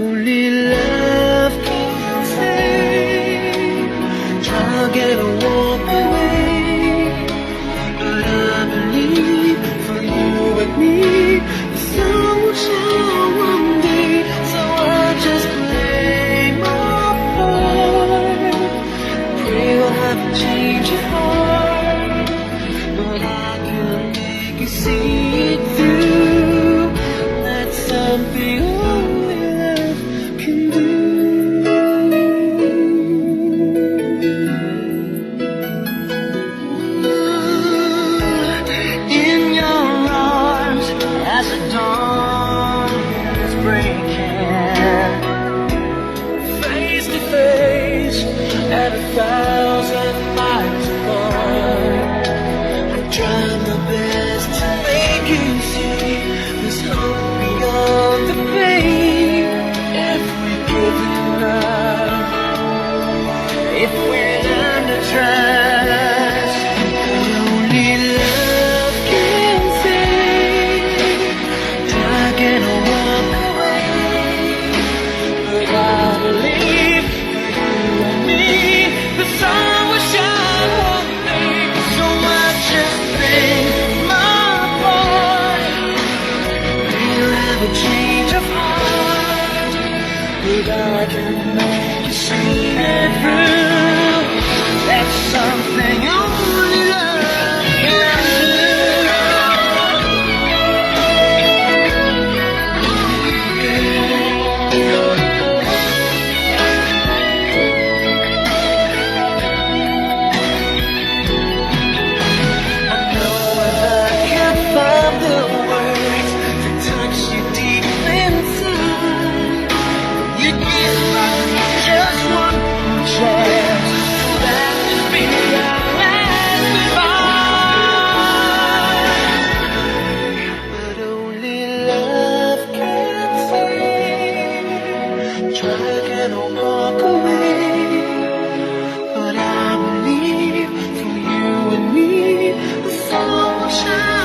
only love can save. Try get a walk away, but I believe for you and me the sun will shine one day. So I just play my part, pray you'll have a change of heart, but I can make you see it through. That's something only love can do. In your arms as the dawn is breaking, face to face at 1,000 miles apart. I try my best to make you see there's hope beyond the pain. If we give enough, if we learn to trust, only love can save. I can walk away, but I believe for you and me the sun will shine one day. So I just play my part, we'll have a change of heart, but I can make you see it through. That's something only love can do. I know if I could find the words to touch you deep inside, you'd give me just one more chance. That would be our last goodbye. But only love can save. Try again or walk away, but I believe for you and me the sun will shine.